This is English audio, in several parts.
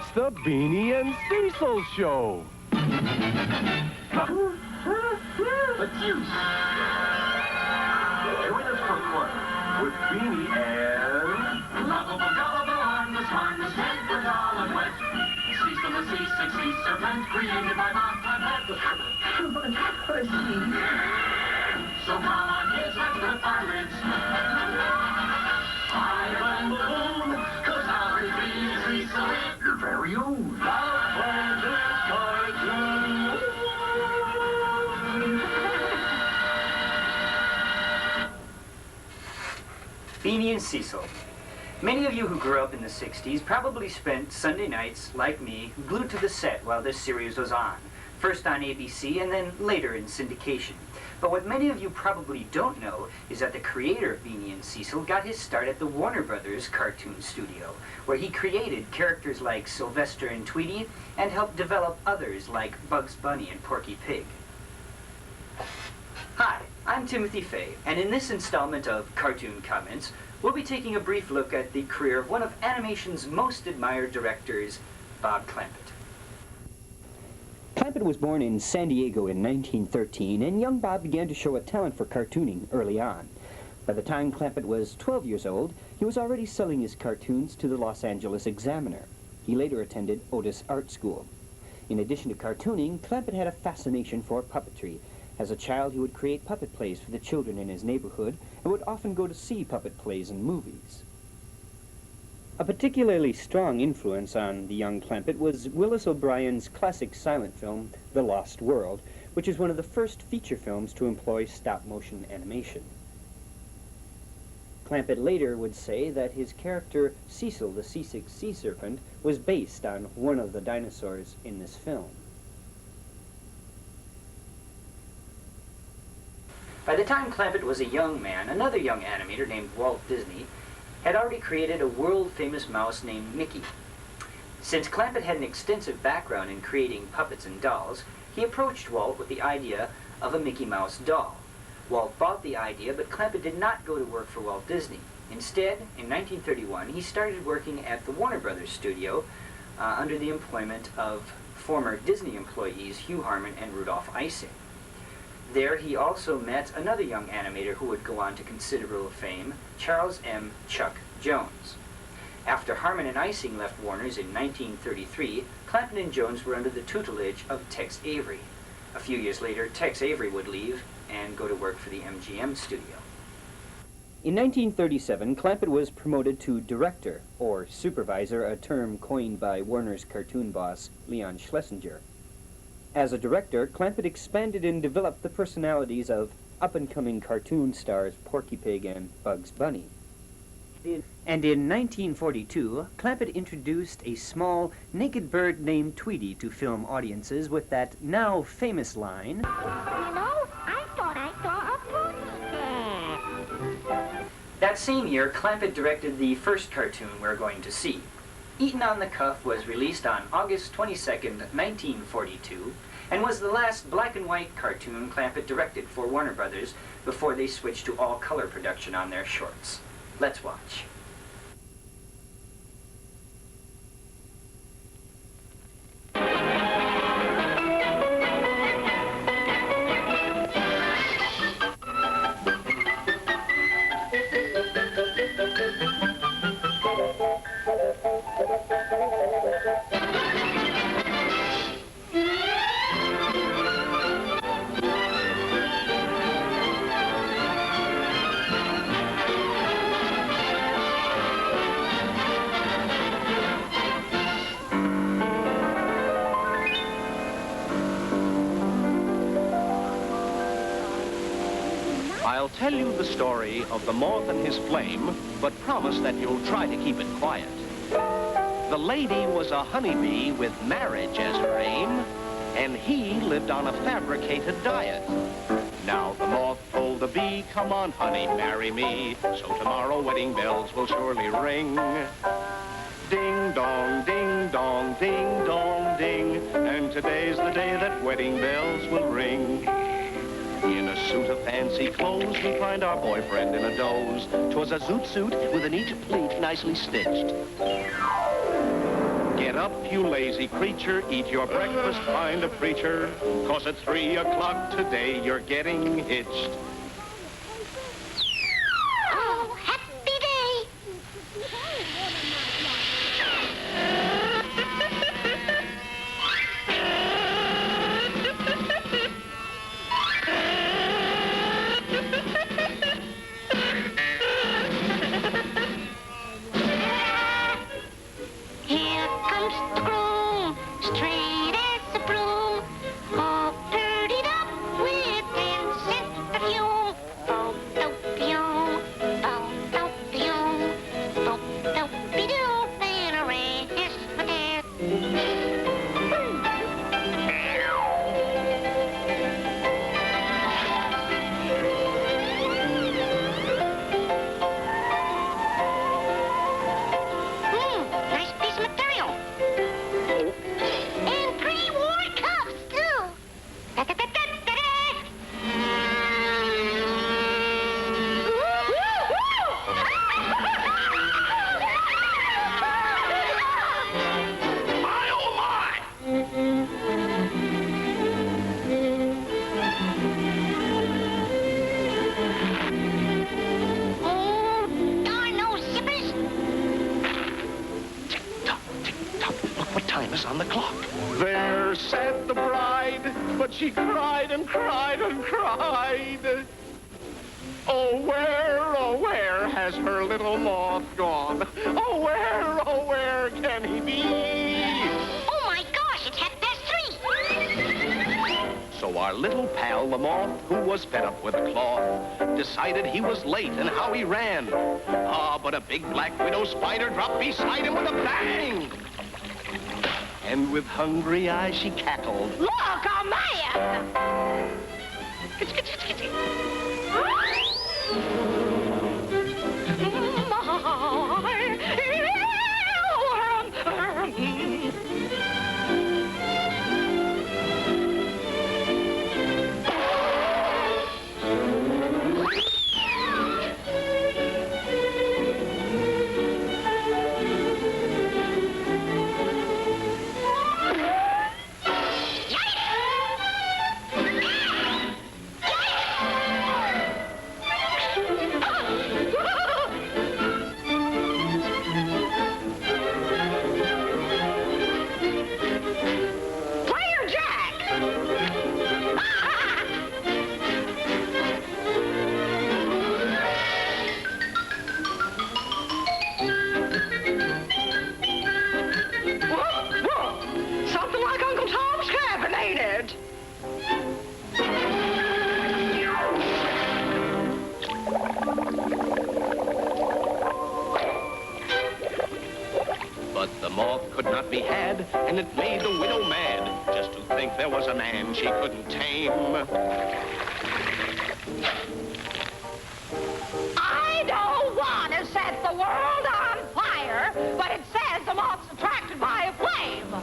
It's the Beanie and Cecil Show. Let's use. Join us for fun with Beanie and... Lovable, gullible, harmless, head with all and wet. Cecil the seasick sea serpent created by Bob Clampett. So come on, kids, let's rip our lids. Fire and balloon, 'cause I'll be Beanie Cecil in Your very own. Beanie and Cecil. Many of you who grew up in the 60s probably spent Sunday nights, like me, glued to the set while this series was on, first on ABC and then later in syndication. But what many of you probably don't know is that the creator of Beanie and Cecil got his start at the Warner Brothers cartoon studio, where he created characters like Sylvester and Tweety and helped develop others like Bugs Bunny and Porky Pig. Hi, I'm Timothy Fay, and in this installment of Cartoon Comments, we'll be taking a brief look at the career of one of animation's most admired directors, Bob Clampett. Clampett was born in San Diego in 1913, and young Bob began to show a talent for cartooning early on. By the time Clampett was 12 years old, he was already selling his cartoons to the Los Angeles Examiner. He later attended Otis Art School. In addition to cartooning, Clampett had a fascination for puppetry. As a child, he would create puppet plays for the children in his neighborhood and would often go to see puppet plays and movies. A particularly strong influence on the young Clampett was Willis O'Brien's classic silent film, The Lost World, which is one of the first feature films to employ stop-motion animation. Clampett later would say that his character Cecil the Seasick Sea Serpent was based on one of the dinosaurs in this film. By the time Clampett was a young man, another young animator named Walt Disney had already created a world-famous mouse named Mickey. Since Clampett had an extensive background in creating puppets and dolls, he approached Walt with the idea of a Mickey Mouse doll. Walt bought the idea, but Clampett did not go to work for Walt Disney. Instead, in 1931, he started working at the Warner Brothers studio under the employment of former Disney employees Hugh Harman and Rudolph Ising. There he also met another young animator who would go on to considerable fame, Charles M. Chuck Jones. After Harman and Ising left Warner's in 1933, Clampett and Jones were under the tutelage of Tex Avery. A few years later, Tex Avery would leave and go to work for the MGM studio. In 1937, Clampett was promoted to director, or supervisor, a term coined by Warner's cartoon boss, Leon Schlesinger. As a director, Clampett expanded and developed the personalities of up-and-coming cartoon stars Porky Pig and Bugs Bunny. And in 1942, Clampett introduced a small, naked bird named Tweety to film audiences with that now famous line, You know, I thought I saw a pony. That same year, Clampett directed the first cartoon we're going to see. Eaten on the Cuff was released on August 22nd, 1942, and was the last black and white cartoon Clampett directed for Warner Brothers before they switched to all-color production on their shorts. Let's watch. I'll tell you the story of the moth and his flame, but promise that you'll try to keep it quiet. The lady was a honeybee with marriage as her aim, and he lived on a fabricated diet. Now the moth told the bee, come on, honey, marry me, so tomorrow wedding bells will surely ring. Ding dong, ding dong, ding dong, ding, and today's the day that wedding bells will ring. In a suit of fancy clothes, we find our boyfriend in a doze. 'Twas a zoot suit with an each pleat nicely stitched. Get up, you lazy creature, eat your breakfast, find a preacher, 'cause at 3 o'clock today you're getting hitched. Oh, happy day. Here comes the groom, straight as a broom, all dirtied up with incense perfume. Bo-do-be-doo, bo-do-be-doo, bo-do-be-doo, and a race for death. Nice piece of material. And pre-war cuffs, too. My, oh, my! Oh, darn those zippers. Tick-tock, tick-tock, look what time is on the clock. There sat the bride, but she cried and cried and cried. Oh, where has her little moth gone? Oh, where can he be? Oh, my gosh, it's 3:30. So our little pal, the moth, who was fed up with a cloth, decided he was late and how he ran. Ah, but a big black widow spider dropped beside him with a bang. And with hungry eyes she cackled. Look, a man! Player Jack! Whoa, something like Uncle Tom's Cabin, ain't it? But the moth could not be had, and it made the widow mad, just to think there was a man she couldn't tame. I don't want to set the world on fire, but it says the moth's attracted by a flame.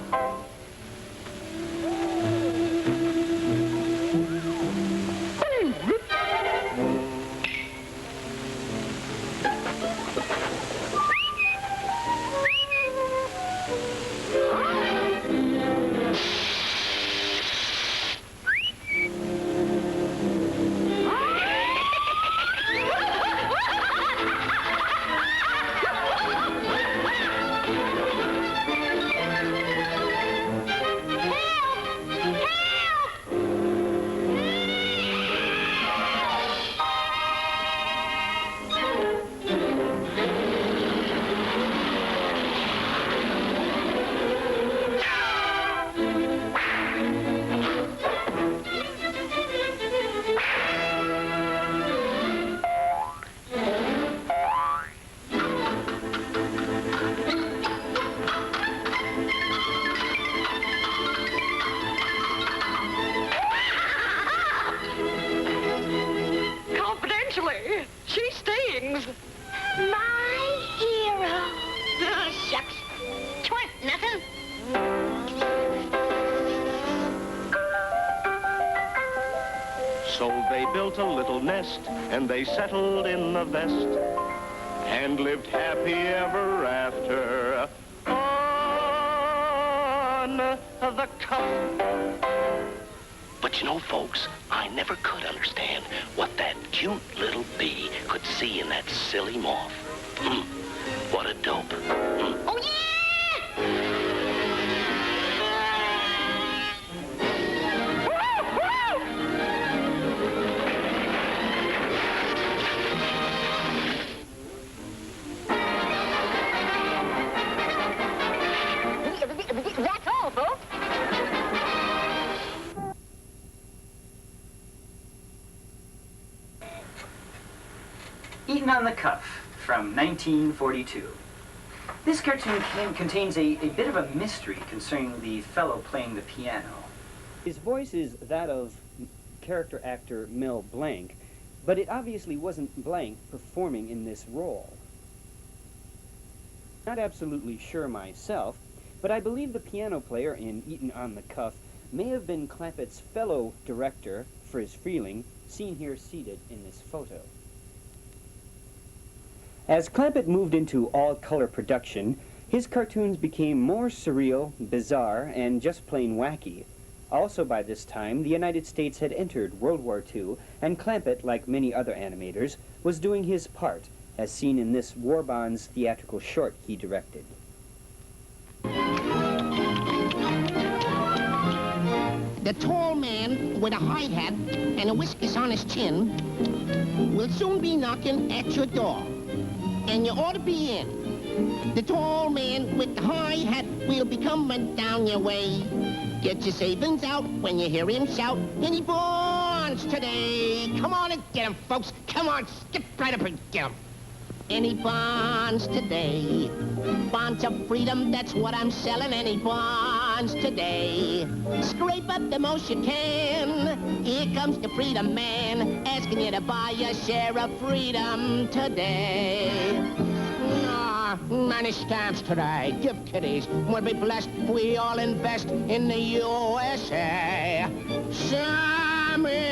So they built a little nest, and they settled in the vest, and lived happy ever after. the cuff. But you know, folks, I never could understand what that cute little bee could see in that silly moth. What a dope. Oh, yeah! That's all, folks. Eaten on the Cuff from 1942. This cartoon contains a bit of a mystery concerning the fellow playing the piano. His voice is that of character actor Mel Blanc, but it obviously wasn't Blanc performing in this role. Not absolutely sure myself, but I believe the piano player in Eaten on the Cuff may have been Clampett's fellow director, Friz Freleng, seen here seated in this photo. As Clampett moved into all-color production, his cartoons became more surreal, bizarre, and just plain wacky. Also by this time, the United States had entered World War II, and Clampett, like many other animators, was doing his part, as seen in this War Bonds theatrical short he directed. The tall man with a high hat and a whiskers on his chin will soon be knocking at your door, and you ought to be in. The tall man with the high hat will be coming down your way. Get your savings out when you hear him shout, any bonds today? Come on and get him, folks. Come on, skip right up and get him. Any bonds today? Bonds of freedom, that's what I'm selling. Any bonds today? Scrape up the most you can. Here comes the freedom man, asking you to buy your share of freedom today. Many stamps today. Give kiddies. We'll be blessed if we all invest in the USA. Sammy!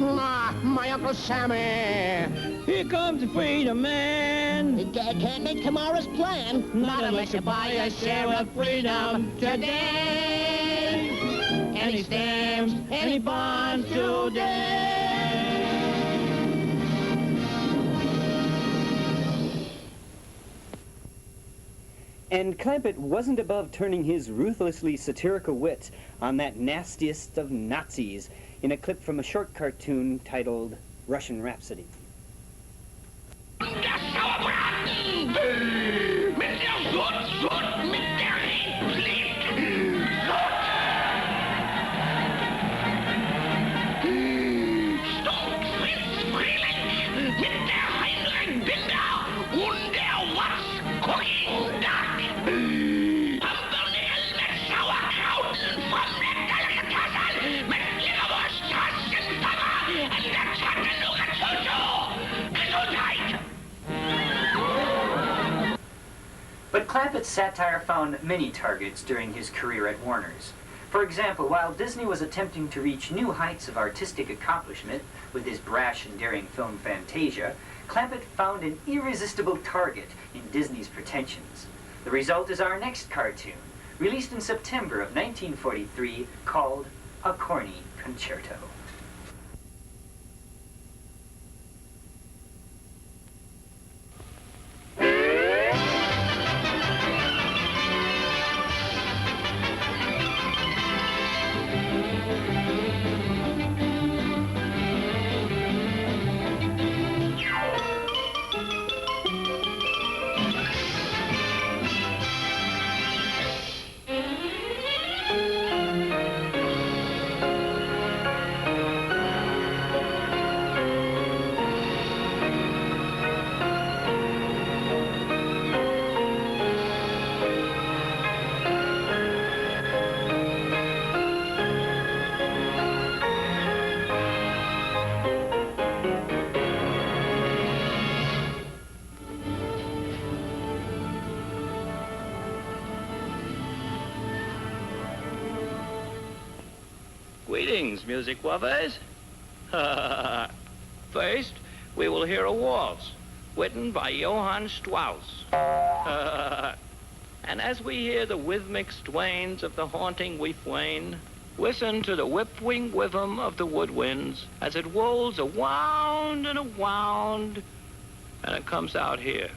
My Uncle Sammy! Here comes the freedom man. Can't make tomorrow's plan. Not unless you buy a share of freedom today. Any stamps, any bonds today. And Clampett wasn't above turning his ruthlessly satirical wit on that nastiest of Nazis in a clip from a short cartoon titled Russian Rhapsody. But Clampett's satire found many targets during his career at Warner's. For example, while Disney was attempting to reach new heights of artistic accomplishment with his brash and daring film Fantasia, Clampett found an irresistible target in Disney's pretensions. The result is our next cartoon, released in September of 1943, called A Corny Concerto. Greetings, music lovers. First, we will hear a waltz, written by Johann Strauss. And as we hear the rhythmic strains of the haunting wheat wane, listen to the whip-wing whivum of the woodwinds as it rolls awound and awound, and it comes out here.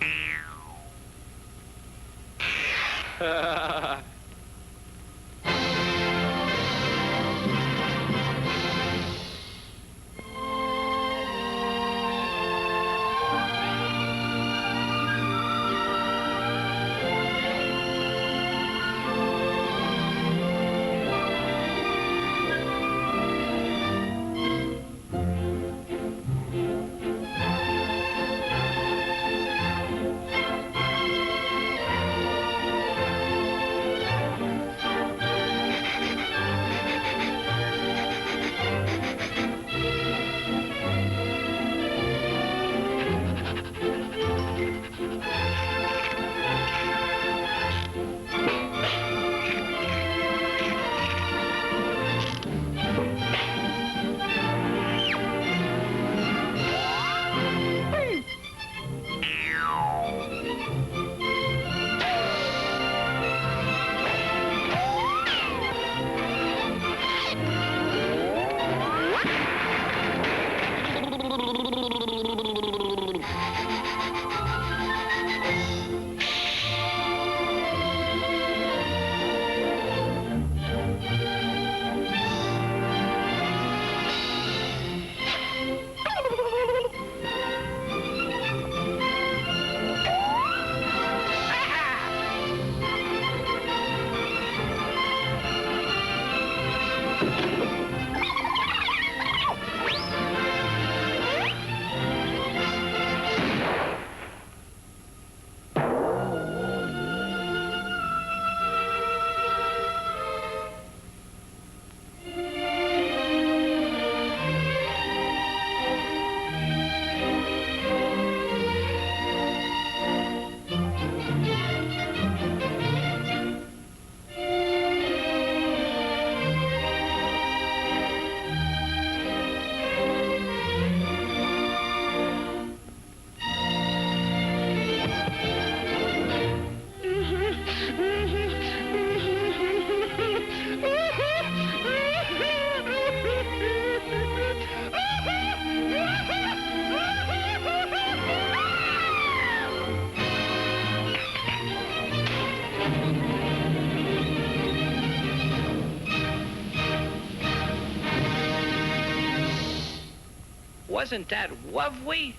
Wasn't that lovely?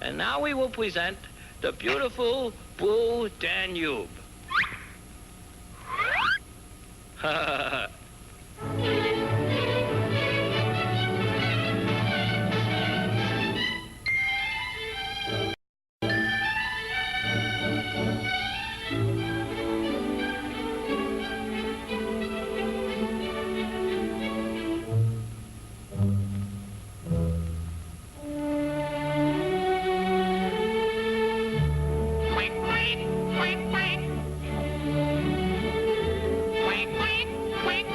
And now we will present the beautiful Blue Danube. Quack, quack, quack.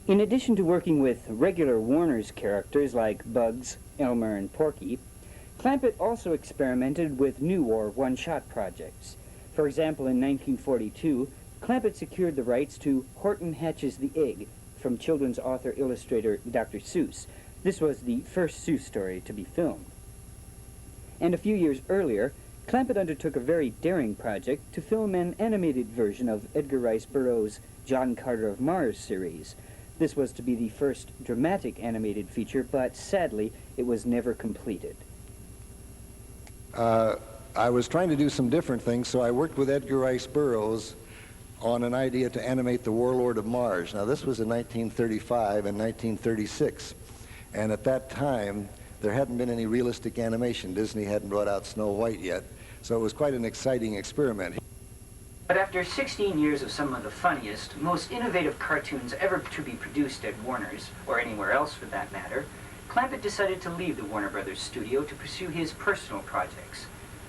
In addition to working with regular Warner's characters like Bugs, Elmer, and Porky, Clampett also experimented with new or one-shot projects. For example, in 1942, Clampett secured the rights to Horton Hatches the Egg from children's author-illustrator Dr. Seuss. This was the first Seuss story to be filmed. And a few years earlier, Clampett undertook a very daring project to film an animated version of Edgar Rice Burroughs' John Carter of Mars series. This was to be the first dramatic animated feature, but sadly, it was never completed. I was trying to do some different things, so I worked with Edgar Rice Burroughs on an idea to animate the Warlord of Mars. Now, this was in 1935 and 1936, and at that time, there hadn't been any realistic animation. Disney hadn't brought out Snow White yet, so it was quite an exciting experiment. But after 16 years of some of the funniest, most innovative cartoons ever to be produced at Warner's, or anywhere else for that matter, Clampett decided to leave the Warner Brothers studio to pursue his personal projects.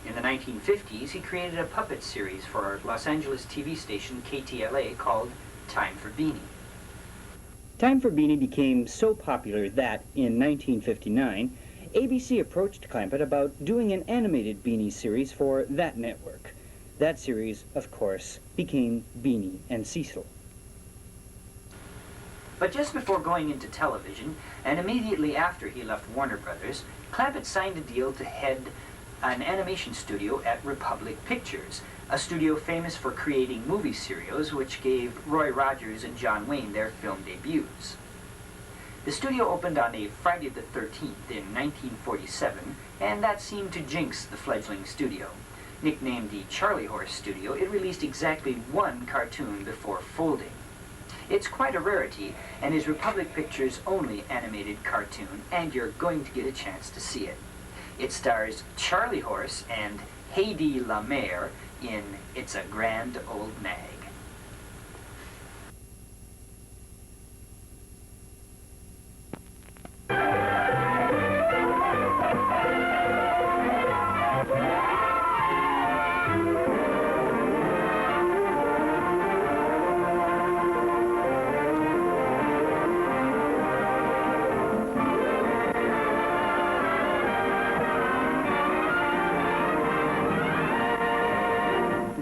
In the 1950s, he created a puppet series for our Los Angeles TV station KTLA called Time for Beanie. Time for Beanie became so popular that, in 1959, ABC approached Clampett about doing an animated Beanie series for that network. That series, of course, became Beanie and Cecil. But just before going into television, and immediately after he left Warner Brothers, Clampett signed a deal to head an animation studio at Republic Pictures, a studio famous for creating movie serials which gave Roy Rogers and John Wayne their film debuts. The studio opened on a Friday the 13th in 1947, and that seemed to jinx the fledgling studio. Nicknamed the Charlie Horse Studio, it released exactly one cartoon before folding. It's quite a rarity, and is Republic Pictures' only animated cartoon, and you're going to get a chance to see it. It stars Charlie Horse and Hedy Lamarr in It's a Grand Old Nag.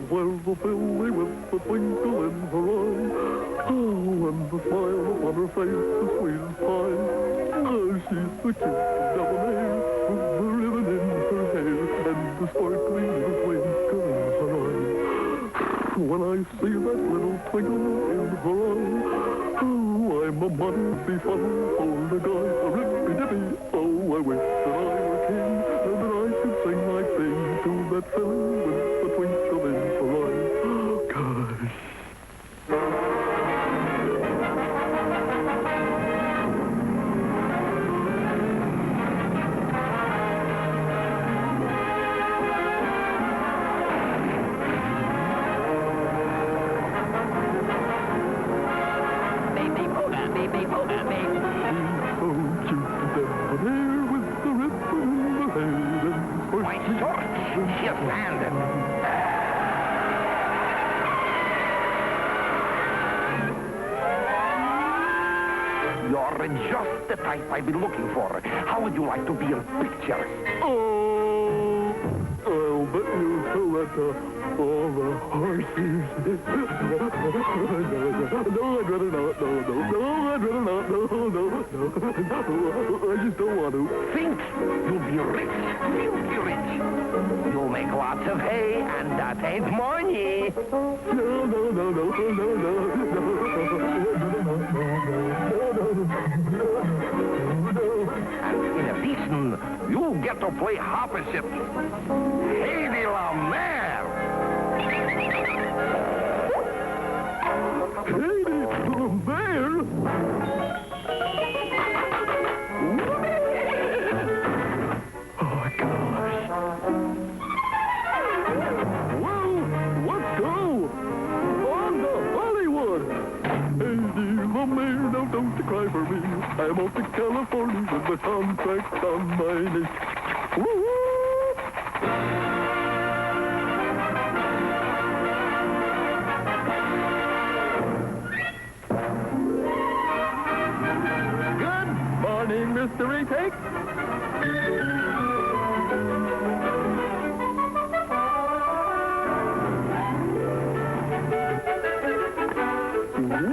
Well, the filly with a twinkle in her eye, oh, and the smile upon her face, the sweet as pie. Oh, she's the cute debonair, with the ribbon in her hair, and the sparkling little twinkle in her eye. When I see that little twinkle in her eye, oh, I'm a mother befuddled for a guy, a rippy-dippy. Oh, I wish that I were king, and that I should sing my thing to that filly with the twinkle in her eye. Gosh. You're just the type I've been looking for. How would you like to be in pictures? Oh, I'll bet you so that all the horses. No, I'd rather not. No, I'd rather not. No. I just don't want to. Think you'll be rich, filthy rich. You'll make lots of hay, and that ain't money. And in addition, you get to play opposite Hedy Lamarr. Hedy Lamarr? Oh, gosh. Well, let's go. On to Hollywood. Hedy Lamarr, now don't you cry for me. I'm off to California with the contract on my knee. Woo-hoo! history takes.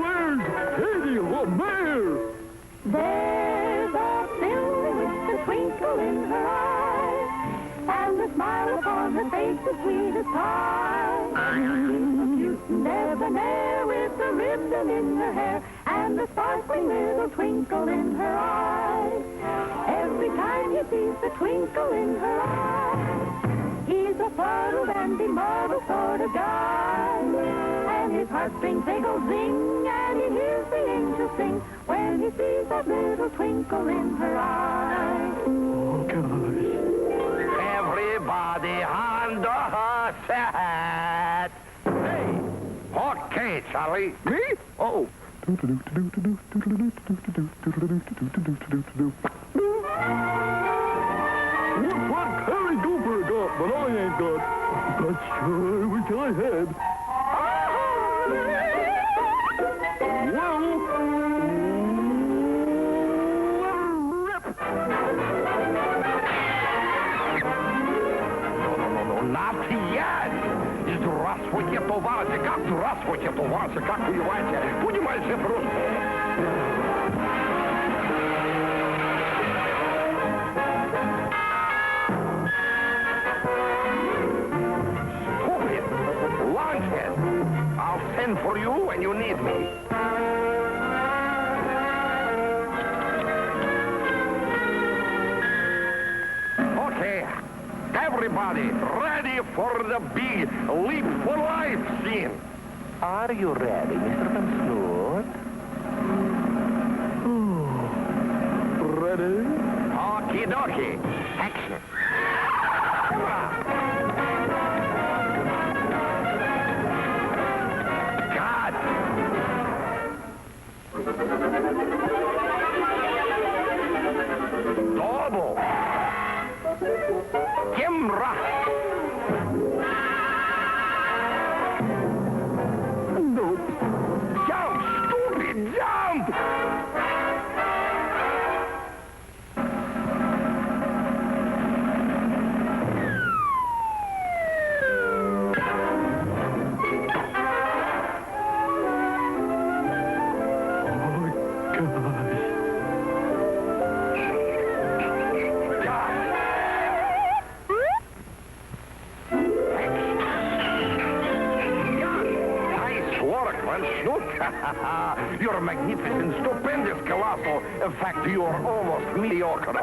Where's Katie LeMaire? There's a silly with a twinkle in her eye, and the smile upon her face the sweetest pie. A cute debonair with a ribbon in her hair, and a sparkling little twinkle in her eye. Every time he sees the twinkle in her eye, he's a fuddled and bemuddled sort of guy. And his heartstrings, they go zing, and he hears the angels sing when he sees that little twinkle in her eye. Oh, gosh. Everybody under her set. Hey. Okay, Charlie. Me? Oh. What Harry Cooper got, but I ain't got. But sure, I wish I had. Not yet. Здравствуйте, товарищи. Как здравствуйте, товарищи? Как понимаете? Понимаете просто. Stupid. Launchhead. I'll send for you when you need me. Okay. Everybody, ready for the big leap for life scene. Are you ready, Mr. Van Snoot? Ready? Okie dokie. Action. Camera. God. Double. Camera. Nope. Jump, stupid, jump! You're a magnificent, stupendous, colossal. In fact, you're almost mediocre.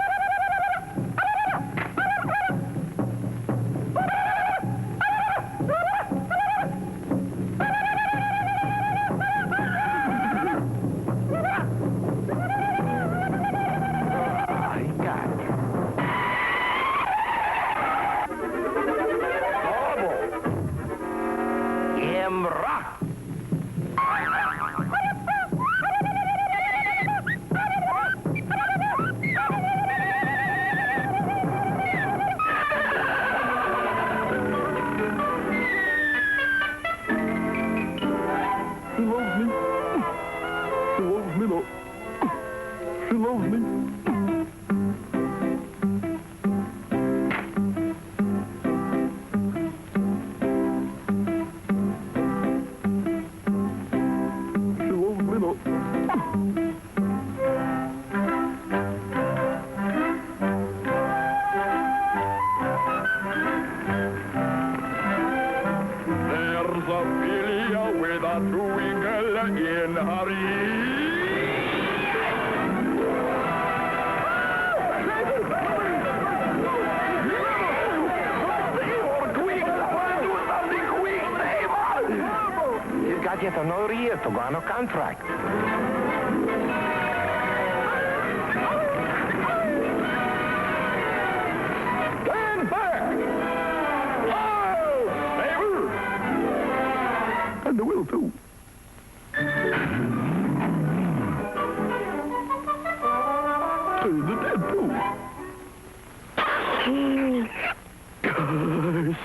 Get another year to go on a contract. Stand back! Oh, favor! And I will too. And the dead too. Gosh.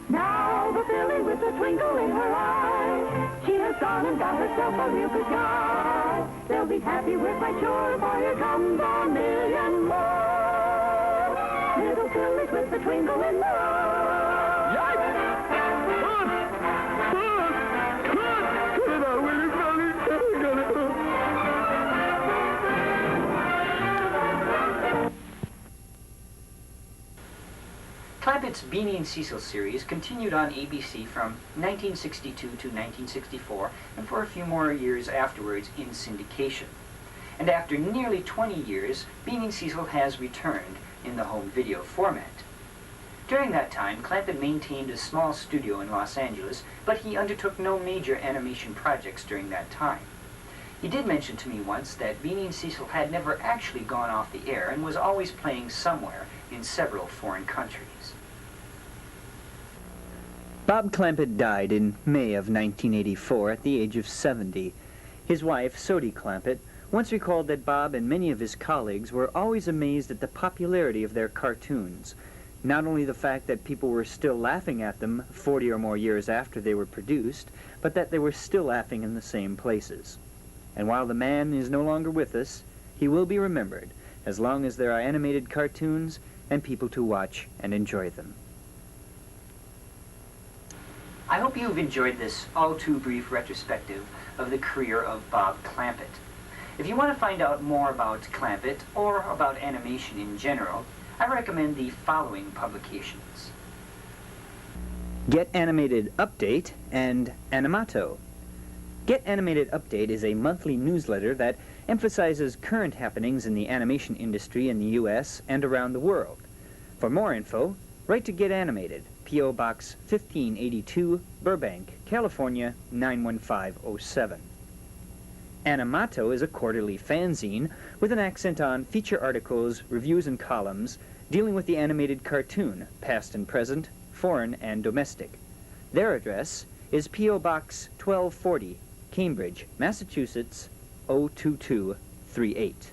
Now the filly with the twinkle in her eye, she has has gone and got herself a real good guy. They'll be happy with my chore, for here comes a million more. Little sillies with the twinkle in their eye. Get it out, will you, Sally? Get it out. Clampett's Beanie and Cecil series continued on ABC from 1962 to 1964 and for a few more years afterwards in syndication. And after nearly 20 years, Beanie and Cecil has returned in the home video format. During that time, Clampett maintained a small studio in Los Angeles, but he undertook no major animation projects during that time. He did mention to me once that Beanie and Cecil had never actually gone off the air and was always playing somewhere in several foreign countries. Bob Clampett died in May of 1984 at the age of 70. His wife, Sodie Clampett, once recalled that Bob and many of his colleagues were always amazed at the popularity of their cartoons. Not only the fact that people were still laughing at them 40 or more years after they were produced, but that they were still laughing in the same places. And while the man is no longer with us, he will be remembered as long as there are animated cartoons and people to watch and enjoy them. I hope you've enjoyed this all-too-brief retrospective of the career of Bob Clampett. If you want to find out more about Clampett or about animation in general, I recommend the following publications: Get Animated Update and Animato. Get Animated Update is a monthly newsletter that emphasizes current happenings in the animation industry in the U.S. and around the world. For more info, write to Get Animated, P.O. Box 1582, Burbank, California 91507. Animato is a quarterly fanzine with an accent on feature articles, reviews, and columns dealing with the animated cartoon, past and present, foreign and domestic. Their address is P.O. Box 1240, Cambridge, Massachusetts 02238.